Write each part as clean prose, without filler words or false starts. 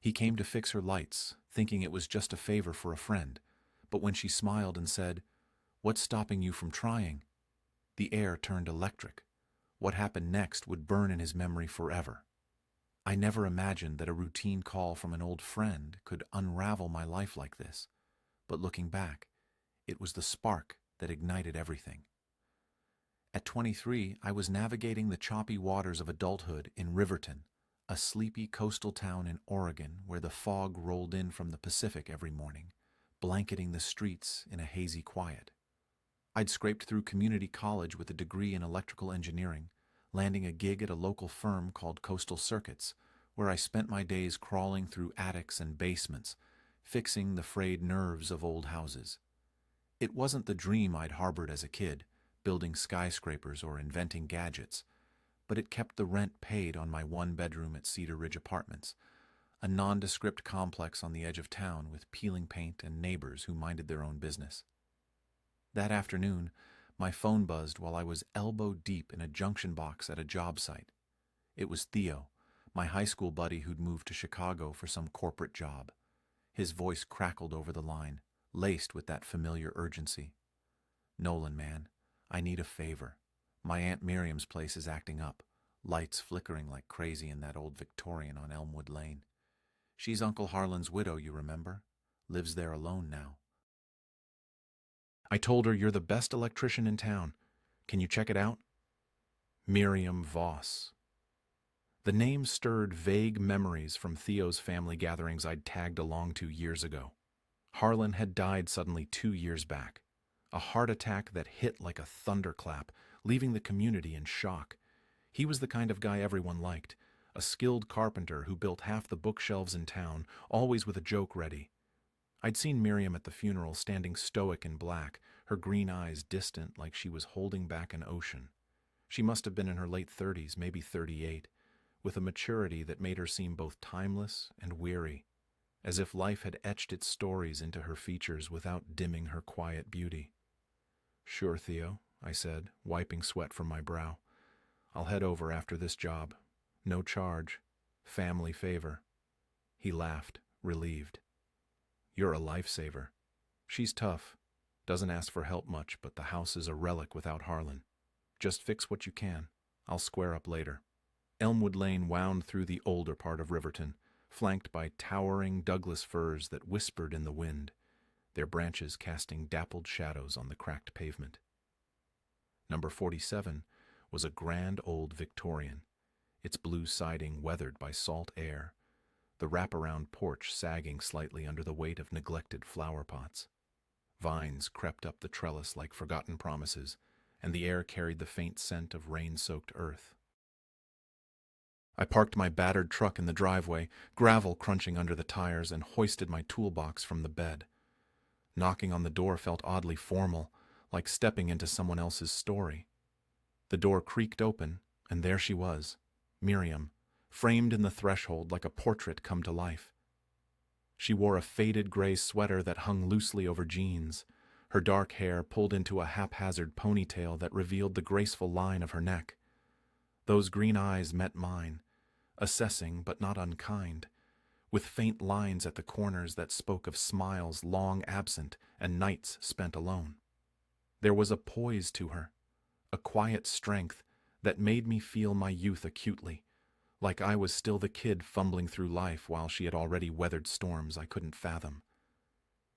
He came to fix her lights, thinking it was just a favor for a friend, but when she smiled and said, "What's stopping you from trying?" the air turned electric. What happened next would burn in his memory forever. I never imagined that a routine call from an old friend could unravel my life like this, but looking back, it was the spark that ignited everything. At 23, I was navigating the choppy waters of adulthood in Riverton, a sleepy coastal town in Oregon where the fog rolled in from the Pacific every morning, blanketing the streets in a hazy quiet. I'd scraped through community college with a degree in electrical engineering, landing a gig at a local firm called Coastal Circuits, where I spent my days crawling through attics and basements, fixing the frayed nerves of old houses. It wasn't the dream I'd harbored as a kid, building skyscrapers or inventing gadgets, but it kept the rent paid on my one-bedroom at Cedar Ridge Apartments, a nondescript complex on the edge of town with peeling paint and neighbors who minded their own business. That afternoon, my phone buzzed while I was elbow-deep in a junction box at a job site. It was Theo, my high school buddy who'd moved to Chicago for some corporate job. His voice crackled over the line, laced with that familiar urgency. "Nolan, man, I need a favor. My Aunt Miriam's place is acting up, lights flickering like crazy in that old Victorian on Elmwood Lane. She's Uncle Harlan's widow, you remember? Lives there alone now. I told her you're the best electrician in town. Can you check it out?" Miriam Voss. The name stirred vague memories from Theo's family gatherings I'd tagged along to years ago. Harlan had died suddenly 2 years back. A heart attack that hit like a thunderclap, leaving the community in shock. He was the kind of guy everyone liked, a skilled carpenter who built half the bookshelves in town, always with a joke ready. I'd seen Miriam at the funeral standing stoic in black, her green eyes distant like she was holding back an ocean. She must have been in her late 30s, maybe 38, with a maturity that made her seem both timeless and weary, as if life had etched its stories into her features without dimming her quiet beauty. "Sure, Theo," I said, wiping sweat from my brow. "I'll head over after this job. No charge. Family favor." He laughed, relieved. "You're a lifesaver. She's tough. Doesn't ask for help much, but the house is a relic without Harlan. Just fix what you can. I'll square up later." Elmwood Lane wound through the older part of Riverton, flanked by towering Douglas firs that whispered in the wind, their branches casting dappled shadows on the cracked pavement. Number 47 was a grand old Victorian, its blue siding weathered by salt air, the wraparound porch sagging slightly under the weight of neglected flower pots. Vines crept up the trellis like forgotten promises, and the air carried the faint scent of rain-soaked earth. I parked my battered truck in the driveway, gravel crunching under the tires, and hoisted my toolbox from the bed. Knocking on the door felt oddly formal, like stepping into someone else's story. The door creaked open, and there she was, Miriam, framed in the threshold like a portrait come to life. She wore a faded gray sweater that hung loosely over jeans, her dark hair pulled into a haphazard ponytail that revealed the graceful line of her neck. Those green eyes met mine, assessing but not unkind, with faint lines at the corners that spoke of smiles long absent and nights spent alone. There was a poise to her, a quiet strength that made me feel my youth acutely, like I was still the kid fumbling through life while she had already weathered storms I couldn't fathom.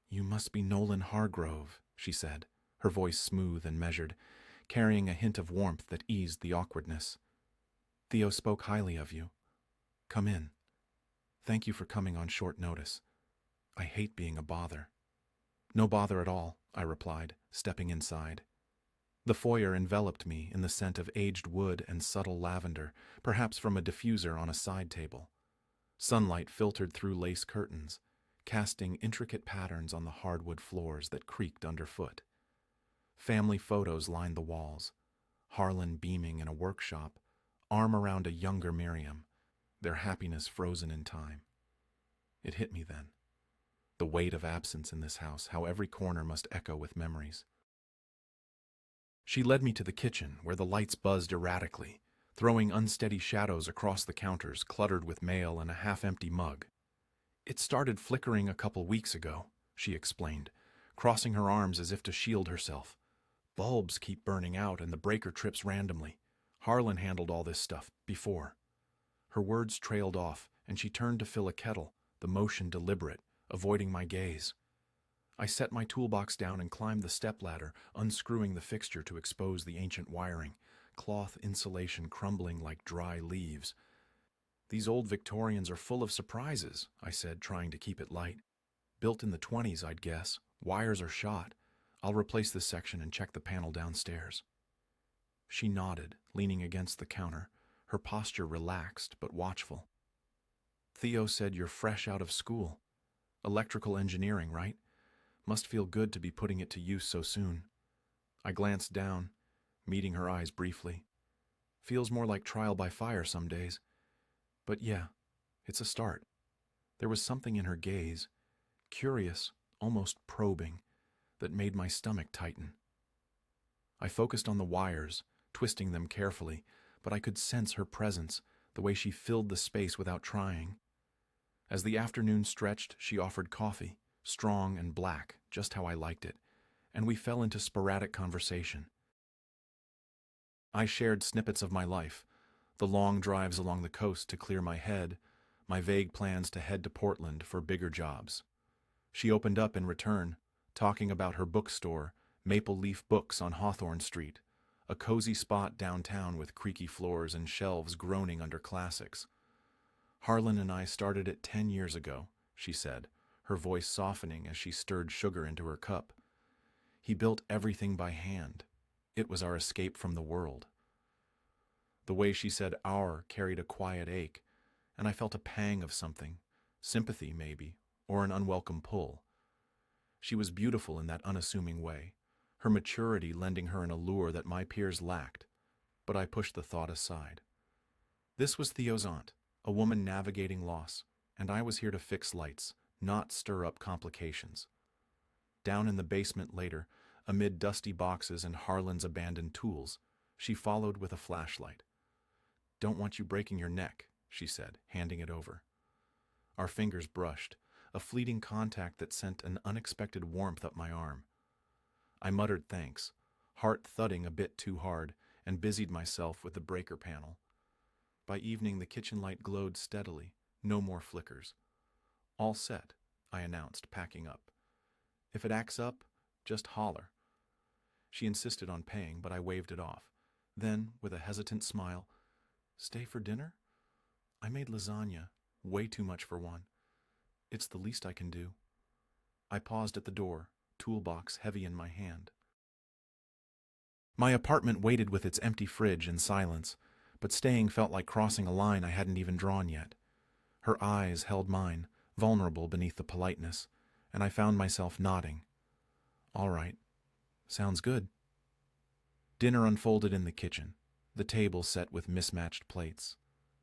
"You must be Nolan Hargrove," she said, her voice smooth and measured, carrying a hint of warmth that eased the awkwardness. "Theo spoke highly of you. Come in. Thank you for coming on short notice. I hate being a bother." "No bother at all," I replied, stepping inside. The foyer enveloped me in the scent of aged wood and subtle lavender, perhaps from a diffuser on a side table. Sunlight filtered through lace curtains, casting intricate patterns on the hardwood floors that creaked underfoot. Family photos lined the walls, Harlan beaming in a workshop, arm around a younger Miriam, their happiness frozen in time. It hit me then. The weight of absence in this house, how every corner must echo with memories. She led me to the kitchen, where the lights buzzed erratically, throwing unsteady shadows across the counters cluttered with mail and a half-empty mug. It started flickering a couple weeks ago, she explained, crossing her arms as if to shield herself. Bulbs keep burning out and the breaker trips randomly. Harlan handled all this stuff before. Her words trailed off, and she turned to fill a kettle, the motion deliberate, avoiding my gaze. I set my toolbox down and climbed the stepladder, unscrewing the fixture to expose the ancient wiring, cloth insulation crumbling like dry leaves. "These old Victorians are full of surprises," I said, trying to keep it light. "Built in the 20s, I'd guess. Wires are shot. I'll replace this section and check the panel downstairs." She nodded, leaning against the counter, her posture relaxed but watchful. "Theo said you're fresh out of school. Electrical engineering, right? Must feel good to be putting it to use so soon." I glanced down, meeting her eyes briefly. "Feels more like trial by fire some days. But yeah, it's a start." There was something in her gaze, curious, almost probing, that made my stomach tighten. I focused on the wires, twisting them carefully, but I could sense her presence, the way she filled the space without trying. As the afternoon stretched, she offered coffee, strong and black, just how I liked it, and we fell into sporadic conversation. I shared snippets of my life, the long drives along the coast to clear my head, my vague plans to head to Portland for bigger jobs. She opened up in return, talking about her bookstore, Maple Leaf Books on Hawthorne Street, a cozy spot downtown with creaky floors and shelves groaning under classics. "Harlan and I started it 10 years ago," she said, her voice softening as she stirred sugar into her cup. "He built everything by hand. It was our escape from the world." The way she said "our" carried a quiet ache, and I felt a pang of something, sympathy maybe, or an unwelcome pull. She was beautiful in that unassuming way, her maturity lending her an allure that my peers lacked, but I pushed the thought aside. This was Theo's aunt, a woman navigating loss, and I was here to fix lights, not stir up complications. Down in the basement later, amid dusty boxes and Harlan's abandoned tools, she followed with a flashlight. "Don't want you breaking your neck," she said, handing it over. Our fingers brushed, a fleeting contact that sent an unexpected warmth up my arm. I muttered thanks, heart thudding a bit too hard, and busied myself with the breaker panel. By evening, the kitchen light glowed steadily, no more flickers. "All set," I announced, packing up. "If it acts up, just holler." She insisted on paying, but I waved it off. Then, with a hesitant smile, "Stay for dinner? I made lasagna, way too much for one. It's the least I can do." I paused at the door, toolbox heavy in my hand. My apartment waited with its empty fridge in silence, but staying felt like crossing a line I hadn't even drawn yet. Her eyes held mine, vulnerable beneath the politeness, and I found myself nodding. "All right. Sounds good." Dinner unfolded in the kitchen, the table set with mismatched plates,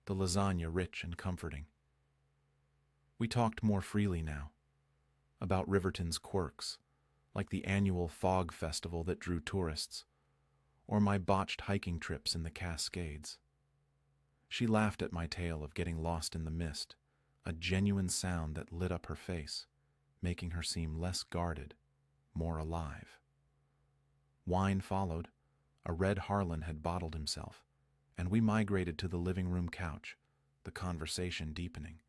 the lasagna rich and comforting. We talked more freely now, about Riverton's quirks, like the annual fog festival that drew tourists, or my botched hiking trips in the Cascades. She laughed at my tale of getting lost in the mist, a genuine sound that lit up her face, making her seem less guarded, more alive. Wine followed. A red Harlan had bottled himself, and we migrated to the living room couch, the conversation deepening.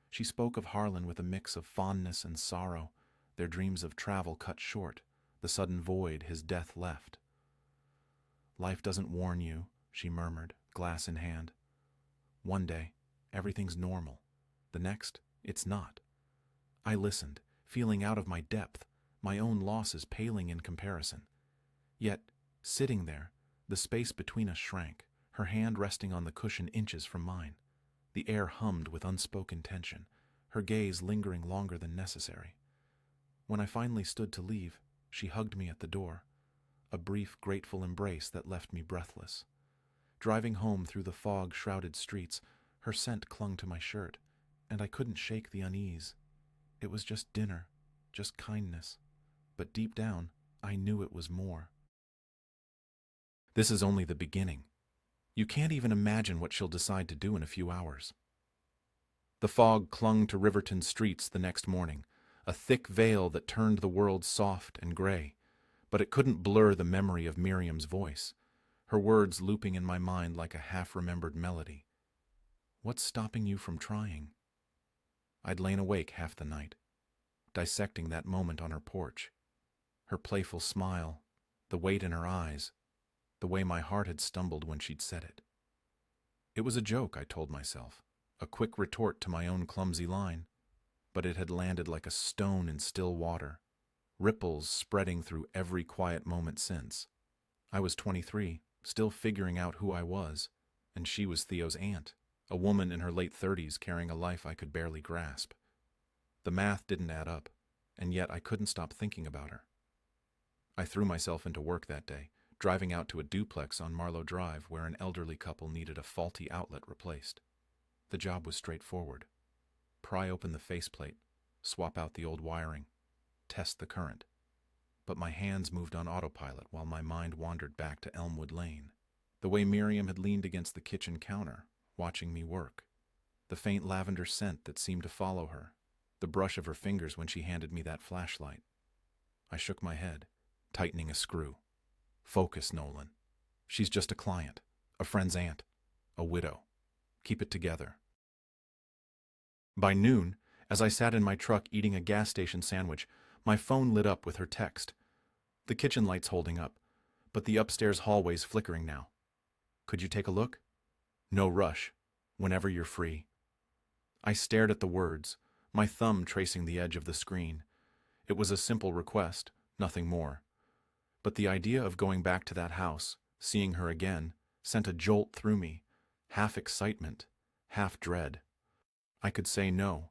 She spoke of Harlan with a mix of fondness and sorrow, their dreams of travel cut short, the sudden void his death left. "Life doesn't warn you," she murmured, glass in hand. "One day, everything's normal. The next, it's not." I listened, feeling out of my depth, my own losses paling in comparison. Yet, sitting there, the space between us shrank, her hand resting on the cushion inches from mine. The air hummed with unspoken tension, her gaze lingering longer than necessary. When I finally stood to leave, she hugged me at the door, a brief, grateful embrace that left me breathless. Driving home through the fog-shrouded streets, her scent clung to my shirt, and I couldn't shake the unease. It was just dinner, just kindness, but deep down, I knew it was more. This is only the beginning. You can't even imagine what she'll decide to do in a few hours. The fog clung to Riverton streets the next morning, a thick veil that turned the world soft and gray, but it couldn't blur the memory of Miriam's voice, her words looping in my mind like a half-remembered melody. What's stopping you from trying? I'd lain awake half the night, dissecting that moment on her porch. Her playful smile, the weight in her eyes, the way my heart had stumbled when she'd said it. It was a joke, I told myself, a quick retort to my own clumsy line, but it had landed like a stone in still water, ripples spreading through every quiet moment since. I was 23, still figuring out who I was, and she was Theo's aunt, a woman in her late 30s carrying a life I could barely grasp. The math didn't add up, and yet I couldn't stop thinking about her. I threw myself into work that day, driving out to a duplex on Marlowe Drive where an elderly couple needed a faulty outlet replaced. The job was straightforward. Pry open the faceplate, swap out the old wiring, test the current. But my hands moved on autopilot while my mind wandered back to Elmwood Lane. The way Miriam had leaned against the kitchen counter, watching me work. The faint lavender scent that seemed to follow her. The brush of her fingers when she handed me that flashlight. I shook my head, tightening a screw. Focus, Nolan. She's just a client, a friend's aunt, a widow. Keep it together. By noon, as I sat in my truck eating a gas station sandwich, my phone lit up with her text. The kitchen light's holding up, but the upstairs hallway's flickering now. Could you take a look? No rush. Whenever you're free. I stared at the words, my thumb tracing the edge of the screen. It was a simple request, nothing more. But the idea of going back to that house, seeing her again, sent a jolt through me, half excitement, half dread. I could say no,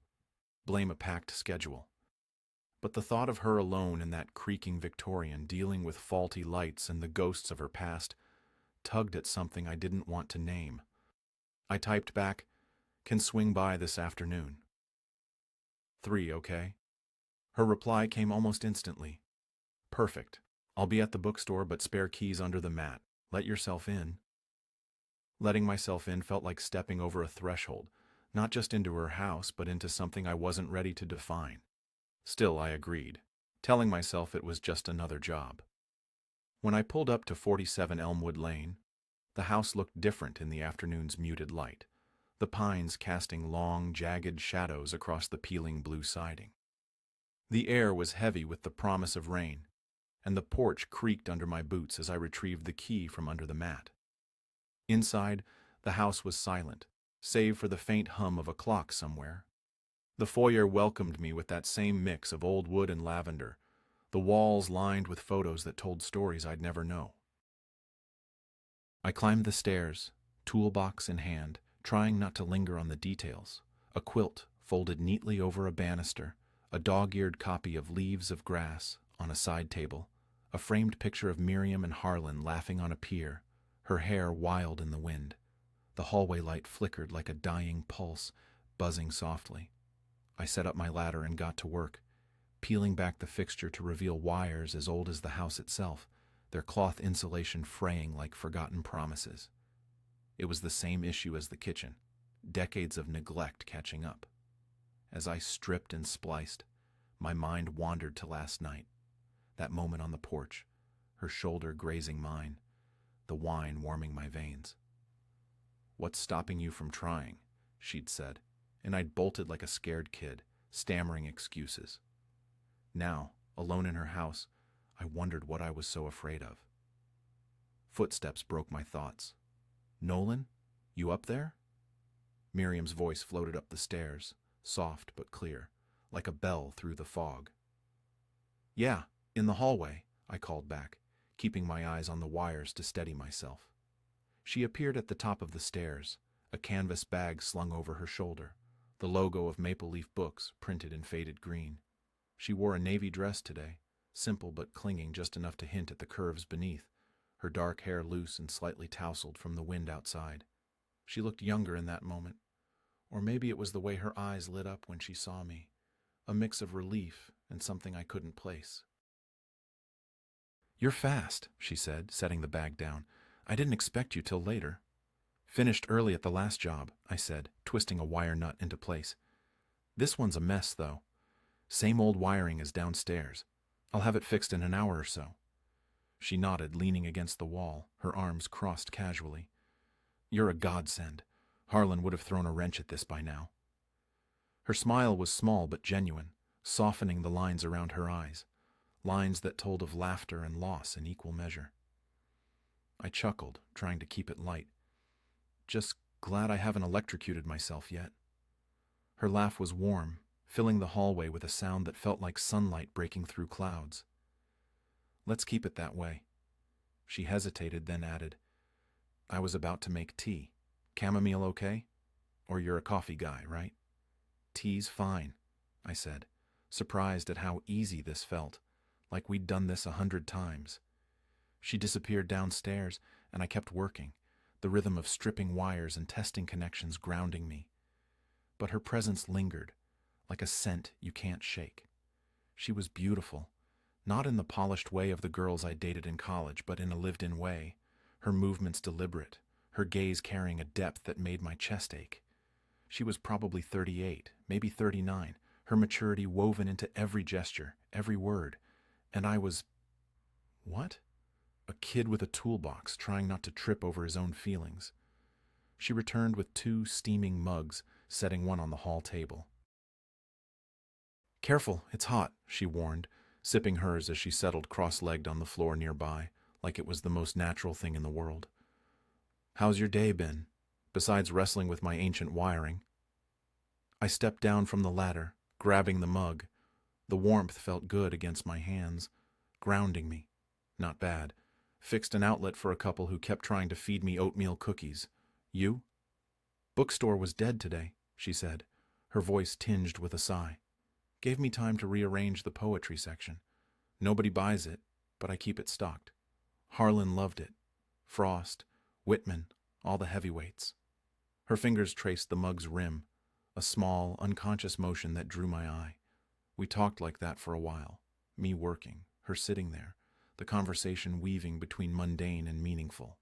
blame a packed schedule. But the thought of her alone in that creaking Victorian dealing with faulty lights and the ghosts of her past tugged at something I didn't want to name. I typed back, "Can swing by this afternoon." 3, okay? Her reply came almost instantly. "Perfect. I'll be at the bookstore but spare keys under the mat. Let yourself in." Letting myself in felt like stepping over a threshold, not just into her house but into something I wasn't ready to define. Still, I agreed, telling myself it was just another job. When I pulled up to 47 Elmwood Lane, the house looked different in the afternoon's muted light, the pines casting long, jagged shadows across the peeling blue siding. The air was heavy with the promise of rain, and the porch creaked under my boots as I retrieved the key from under the mat. Inside, the house was silent, save for the faint hum of a clock somewhere. The foyer welcomed me with that same mix of old wood and lavender, the walls lined with photos that told stories I'd never know. I climbed the stairs, toolbox in hand, trying not to linger on the details. A quilt folded neatly over a banister, a dog-eared copy of Leaves of Grass on a side table, a framed picture of Miriam and Harlan laughing on a pier, her hair wild in the wind. The hallway light flickered like a dying pulse, buzzing softly. I set up my ladder and got to work, peeling back the fixture to reveal wires as old as the house itself, their cloth insulation fraying like forgotten promises. It was the same issue as the kitchen, decades of neglect catching up. As I stripped and spliced, my mind wandered to last night, that moment on the porch, her shoulder grazing mine, the wine warming my veins. "What's stopping you from trying?" she'd said, and I'd bolted like a scared kid, stammering excuses. Now, alone in her house, I wondered what I was so afraid of. Footsteps broke my thoughts. "Nolan, you up there?" Miriam's voice floated up the stairs, soft but clear, like a bell through the fog. "Yeah, in the hallway," I called back, keeping my eyes on the wires to steady myself. She appeared at the top of the stairs, a canvas bag slung over her shoulder, the logo of Maple Leaf Books printed in faded green. She wore a navy dress today, simple but clinging just enough to hint at the curves beneath, her dark hair loose and slightly tousled from the wind outside. She looked younger in that moment, or maybe it was the way her eyes lit up when she saw me, a mix of relief and something I couldn't place. "You're fast," she said, setting the bag down. "I didn't expect you till later." Finished early at the last job, I said, twisting a wire nut into place. This one's a mess, though. Same old wiring as downstairs. I'll have it fixed in an hour or so. She nodded, leaning against the wall, her arms crossed casually. You're a godsend. Harlan would have thrown a wrench at this by now. Her smile was small but genuine, softening the lines around her eyes, lines that told of laughter and loss in equal measure. I chuckled, trying to keep it light. Just glad I haven't electrocuted myself yet. Her laugh was warm, filling the hallway with a sound that felt like sunlight breaking through clouds. Let's keep it that way. She hesitated, then added, I was about to make tea. Chamomile okay? Or you're a coffee guy, right? Tea's fine, I said, surprised at how easy this felt, like we'd done this 100 times. She disappeared downstairs, and I kept working, the rhythm of stripping wires and testing connections grounding me. But her presence lingered, like a scent you can't shake. She was beautiful, not in the polished way of the girls I dated in college, but in a lived-in way, her movements deliberate, her gaze carrying a depth that made my chest ache. She was probably 38, maybe 39, her maturity woven into every gesture, every word, and I was... what? A kid with a toolbox trying not to trip over his own feelings. She returned with 2 steaming mugs, setting one on the hall table. Careful, it's hot, she warned, sipping hers as she settled cross-legged on the floor nearby, like it was the most natural thing in the world. How's your day been, besides wrestling with my ancient wiring? I stepped down from the ladder, grabbing the mug. The warmth felt good against my hands, grounding me. Not bad. Fixed an outlet for a couple who kept trying to feed me oatmeal cookies. You? Bookstore was dead today, she said, her voice tinged with a sigh. Gave me time to rearrange the poetry section. Nobody buys it, but I keep it stocked. Harlan loved it. Frost, Whitman, all the heavyweights. Her fingers traced the mug's rim, a small, unconscious motion that drew my eye. We talked like that for a while, me working, her sitting there, the conversation weaving between mundane and meaningful.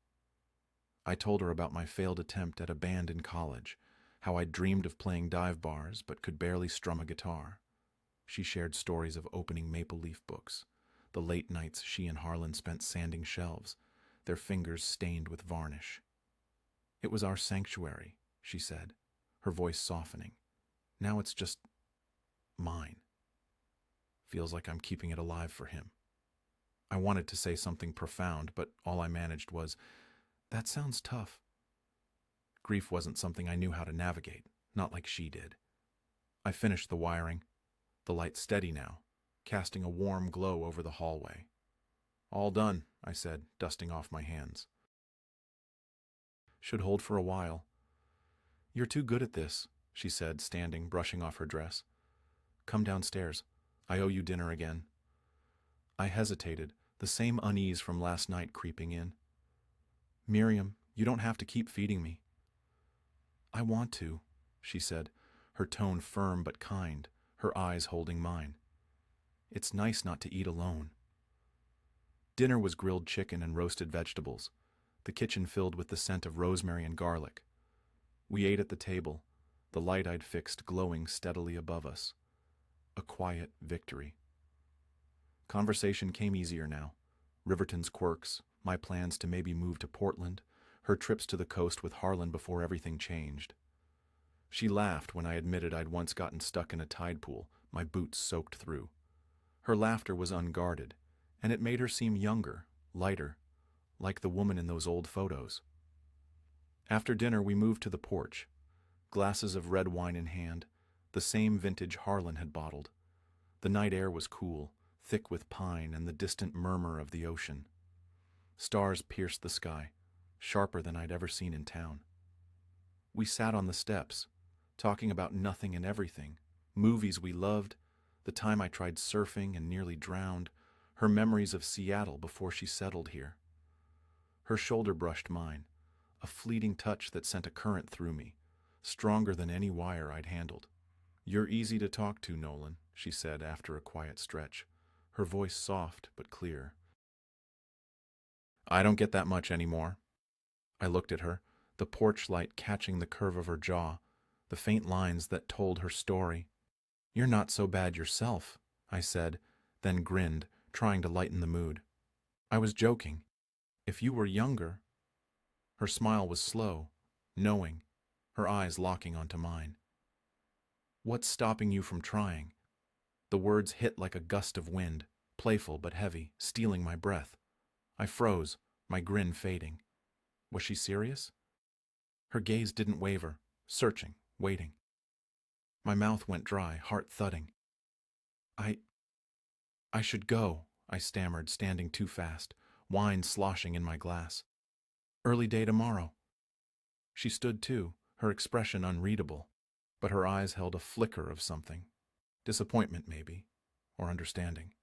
I told her about my failed attempt at a band in college, how I dreamed of playing dive bars but could barely strum a guitar. She shared stories of opening Maple Leaf books, the late nights she and Harlan spent sanding shelves, their fingers stained with varnish. It was our sanctuary, she said, her voice softening. Now it's just mine. Feels like I'm keeping it alive for him. I wanted to say something profound, but all I managed was, that sounds tough. Grief wasn't something I knew how to navigate, not like she did. I finished the wiring, the light steady now, casting a warm glow over the hallway. All done, I said, dusting off my hands. Should hold for a while. You're too good at this, she said, standing, brushing off her dress. Come downstairs. I owe you dinner again. I hesitated, the same unease from last night creeping in. Miriam, you don't have to keep feeding me. I want to, she said, her tone firm but kind, her eyes holding mine. It's nice not to eat alone. Dinner was grilled chicken and roasted vegetables, the kitchen filled with the scent of rosemary and garlic. We ate at the table, the light I'd fixed glowing steadily above us. A quiet victory. Conversation came easier now. Riverton's quirks, my plans to maybe move to Portland, her trips to the coast with Harlan before everything changed. She laughed when I admitted I'd once gotten stuck in a tide pool, my boots soaked through. Her laughter was unguarded, and it made her seem younger, lighter, like the woman in those old photos. After dinner, we moved to the porch, glasses of red wine in hand, the same vintage Harlan had bottled. The night air was cool, thick with pine and the distant murmur of the ocean. Stars pierced the sky, sharper than I'd ever seen in town. We sat on the steps, talking about nothing and everything, movies we loved, the time I tried surfing and nearly drowned, her memories of Seattle before she settled here. Her shoulder brushed mine, a fleeting touch that sent a current through me, stronger than any wire I'd handled. You're easy to talk to, Nolan, she said after a quiet stretch, her voice soft but clear. I don't get that much anymore. I looked at her, the porch light catching the curve of her jaw, the faint lines that told her story. "You're not so bad yourself," I said, then grinned, trying to lighten the mood. "I was joking. If you were younger—" Her smile was slow, knowing, her eyes locking onto mine. "What's stopping you from trying?" The words hit like a gust of wind, playful but heavy, stealing my breath. I froze, my grin fading. Was she serious? Her gaze didn't waver, searching, waiting. My mouth went dry, heart thudding. I should go," I stammered, standing too fast, wine sloshing in my glass. "Early day tomorrow." She stood too, her expression unreadable, but her eyes held a flicker of something. Disappointment, maybe, or understanding.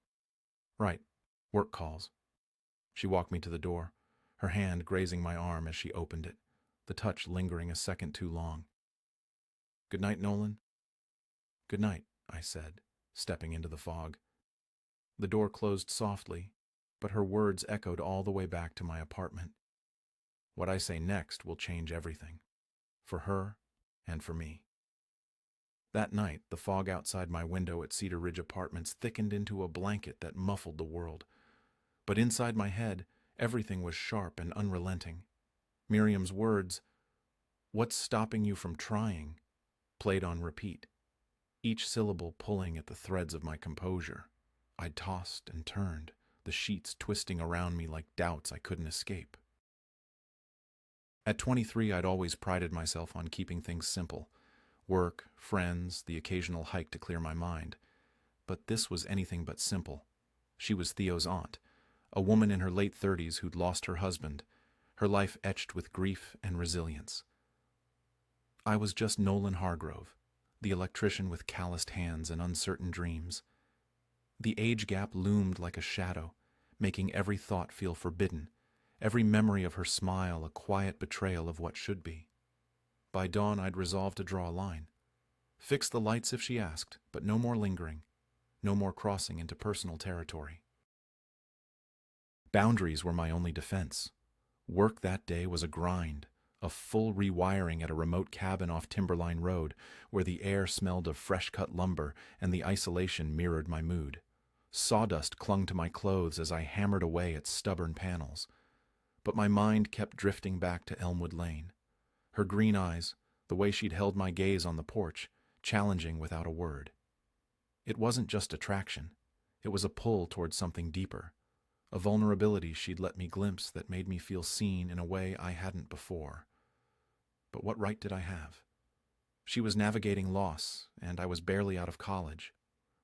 "Right, work calls." She walked me to the door, her hand grazing my arm as she opened it, the touch lingering a second too long. "Good night, Nolan." "Good night," I said, stepping into the fog. The door closed softly, but her words echoed all the way back to my apartment. What I say next will change everything, for her and for me. That night, the fog outside my window at Cedar Ridge Apartments thickened into a blanket that muffled the world. But inside my head, everything was sharp and unrelenting. Miriam's words, "What's stopping you from trying?" played on repeat, each syllable pulling at the threads of my composure. I tossed and turned, the sheets twisting around me like doubts I couldn't escape. At 23, I'd always prided myself on keeping things simple. Work, friends, the occasional hike to clear my mind. But this was anything but simple. She was Theo's aunt, a woman in her late 30s who'd lost her husband, her life etched with grief and resilience. I was just Nolan Hargrove, the electrician with calloused hands and uncertain dreams. The age gap loomed like a shadow, making every thought feel forbidden, every memory of her smile a quiet betrayal of what should be. By dawn, I'd resolved to draw a line. Fix the lights if she asked, but no more lingering, no more crossing into personal territory. Boundaries were my only defense. Work that day was a grind, a full rewiring at a remote cabin off Timberline Road, where the air smelled of fresh-cut lumber and the isolation mirrored my mood. Sawdust clung to my clothes as I hammered away at stubborn panels. But my mind kept drifting back to Elmwood Lane. Her green eyes, the way she'd held my gaze on the porch, challenging without a word. It wasn't just attraction. It was a pull towards something deeper, a vulnerability she'd let me glimpse that made me feel seen in a way I hadn't before. But what right did I have? She was navigating loss, and I was barely out of college.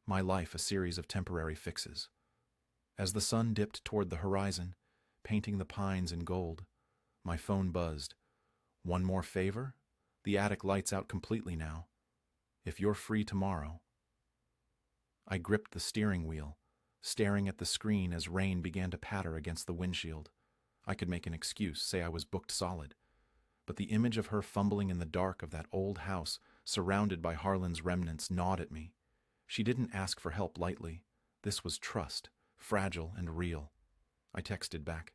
My life a series of temporary fixes. As the sun dipped toward the horizon, painting the pines in gold, my phone buzzed. "One more favor? The attic lights out completely now. If you're free tomorrow." I gripped the steering wheel, staring at the screen as rain began to patter against the windshield. I could make an excuse, say I was booked solid. But the image of her fumbling in the dark of that old house, surrounded by Harlan's remnants, gnawed at me. She didn't ask for help lightly. This was trust, fragile and real. I texted back,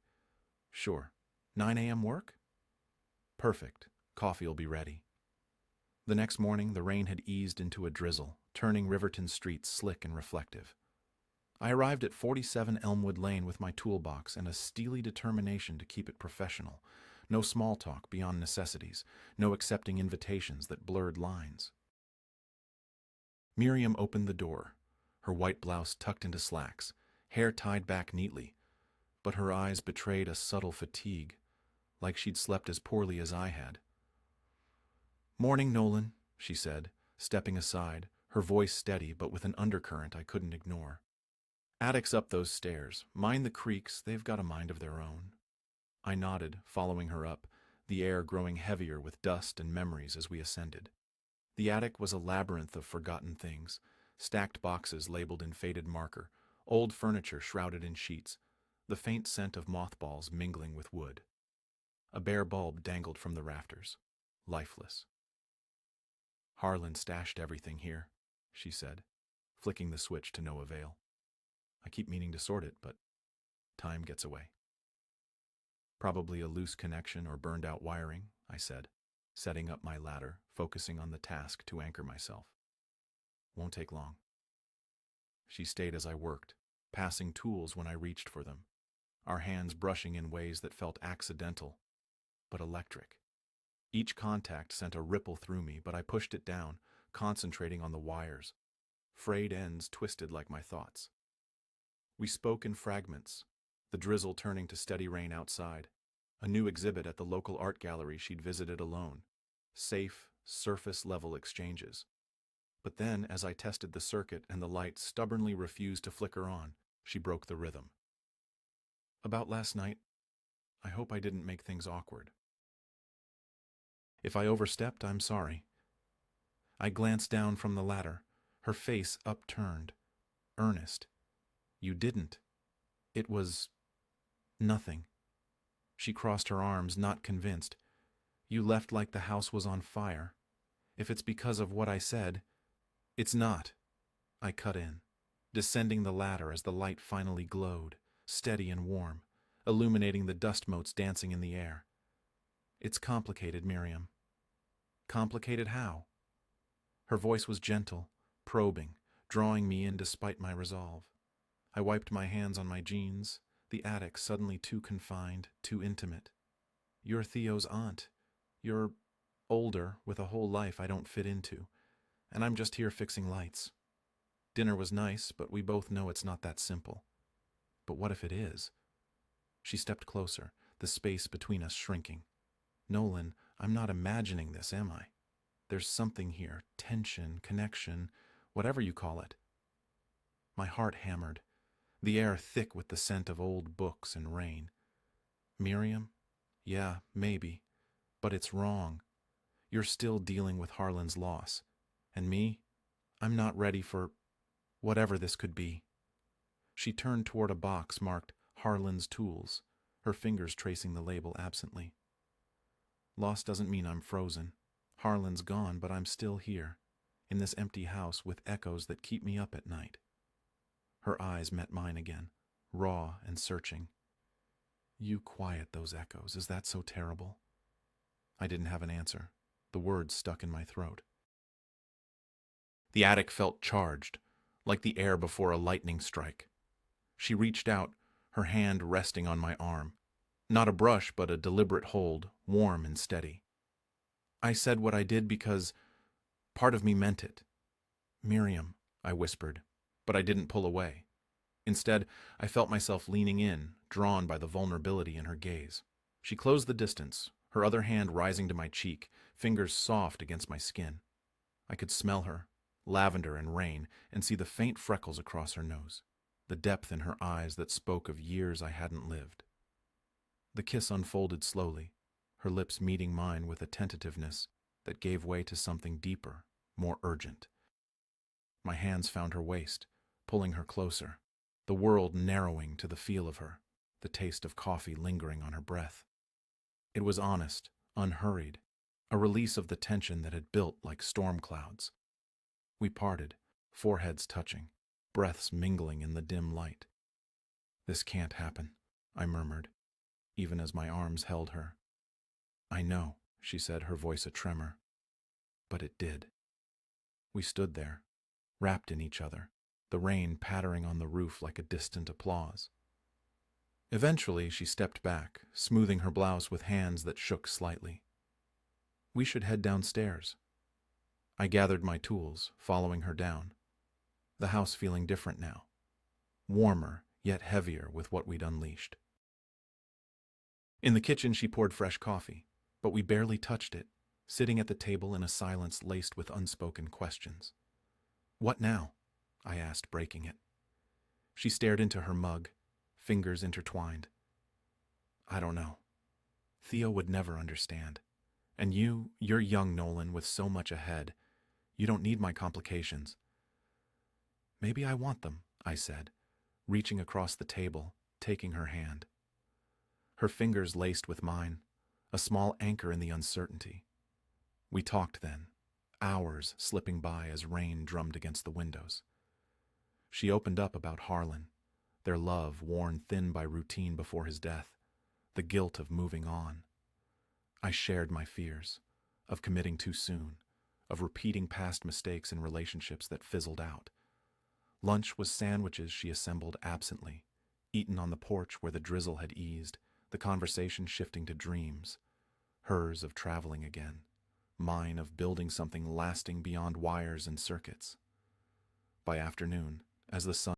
"Sure. 9 a.m. work?" "Perfect. Coffee'll be ready." The next morning, the rain had eased into a drizzle, turning Riverton streets slick and reflective. I arrived at 47 Elmwood Lane with my toolbox and a steely determination to keep it professional. No small talk beyond necessities, no accepting invitations that blurred lines. Miriam opened the door, her white blouse tucked into slacks, hair tied back neatly, but her eyes betrayed a subtle fatigue, like she'd slept as poorly as I had. "Morning, Nolan," she said, stepping aside, her voice steady but with an undercurrent I couldn't ignore. "Attic's up those stairs. Mind the creaks, they've got a mind of their own." I nodded, following her up, the air growing heavier with dust and memories as we ascended. The attic was a labyrinth of forgotten things, stacked boxes labeled in faded marker, old furniture shrouded in sheets, the faint scent of mothballs mingling with wood. A bare bulb dangled from the rafters, lifeless. "Harlan stashed everything here," she said, flicking the switch to no avail. "I keep meaning to sort it, but time gets away." Probably a loose connection or burned out wiring, I said, setting up my ladder, focusing on the task to anchor myself. Won't take long. She stayed as I worked, passing tools when I reached for them, our hands brushing in ways that felt accidental, but electric. Each contact sent a ripple through me, but I pushed it down, concentrating on the wires. Frayed ends twisted like my thoughts. We spoke in fragments, the drizzle turning to steady rain outside. A new exhibit at the local art gallery she'd visited alone. Safe, surface-level exchanges. But then, as I tested the circuit and the light stubbornly refused to flicker on, she broke the rhythm. About last night, I hope I didn't make things awkward. If I overstepped, I'm sorry. I glanced down from the ladder, her face upturned, earnest. You didn't. It was nothing. She crossed her arms, not convinced. You left like the house was on fire. If it's because of what I said, it's not. I cut in, descending the ladder as the light finally glowed, steady and warm, illuminating the dust motes dancing in the air. It's complicated, Miriam. Complicated how? Her voice was gentle, probing, drawing me in despite my resolve. I wiped my hands on my jeans, the attic suddenly too confined, too intimate. You're Theo's aunt. You're older, with a whole life I don't fit into, and I'm just here fixing lights. Dinner was nice, but we both know it's not that simple. But what if it is? She stepped closer, the space between us shrinking. Nolan, I'm not imagining this, am I? There's something here, tension, connection, whatever you call it. My heart hammered, the air thick with the scent of old books and rain. Miriam? Yeah, maybe. But it's wrong. You're still dealing with Harlan's loss. And me? I'm not ready for whatever this could be. She turned toward a box marked Harlan's Tools, her fingers tracing the label absently. Loss doesn't mean I'm frozen. Harlan's gone, but I'm still here, in this empty house with echoes that keep me up at night. Her eyes met mine again, raw and searching. You quiet those echoes. Is that so terrible? I didn't have an answer. The words stuck in my throat. The attic felt charged, like the air before a lightning strike. She reached out, her hand resting on my arm. Not a brush, but a deliberate hold, warm and steady. I said what I did because part of me meant it. Miriam, I whispered, but I didn't pull away. Instead, I felt myself leaning in, drawn by the vulnerability in her gaze. She closed the distance, her other hand rising to my cheek, fingers soft against my skin. I could smell her, lavender and rain, and see the faint freckles across her nose, the depth in her eyes that spoke of years I hadn't lived. The kiss unfolded slowly, her lips meeting mine with a tentativeness that gave way to something deeper, more urgent. My hands found her waist, pulling her closer, the world narrowing to the feel of her, the taste of coffee lingering on her breath. It was honest, unhurried, a release of the tension that had built like storm clouds. We parted, foreheads touching, breaths mingling in the dim light. This can't happen, I murmured, even as my arms held her. I know, she said, her voice a tremor. But it did. We stood there, wrapped in each other, the rain pattering on the roof like a distant applause. Eventually, she stepped back, smoothing her blouse with hands that shook slightly. We should head downstairs. I gathered my tools, following her down. The house feeling different now. Warmer, yet heavier with what we'd unleashed. In the kitchen, she poured fresh coffee, but we barely touched it, sitting at the table in a silence laced with unspoken questions. What now? I asked, breaking it. She stared into her mug, fingers intertwined. I don't know. Theo would never understand. And you're young, Nolan, with so much ahead. You don't need my complications. Maybe I want them, I said, reaching across the table, taking her hand. Her fingers laced with mine, a small anchor in the uncertainty. We talked then, hours slipping by as rain drummed against the windows. She opened up about Harlan, their love worn thin by routine before his death, the guilt of moving on. I shared my fears, of committing too soon, of repeating past mistakes in relationships that fizzled out. Lunch was sandwiches she assembled absently, eaten on the porch where the drizzle had eased, the conversation shifting to dreams. Hers of traveling again, mine of building something lasting beyond wires and circuits. By afternoon, as the sun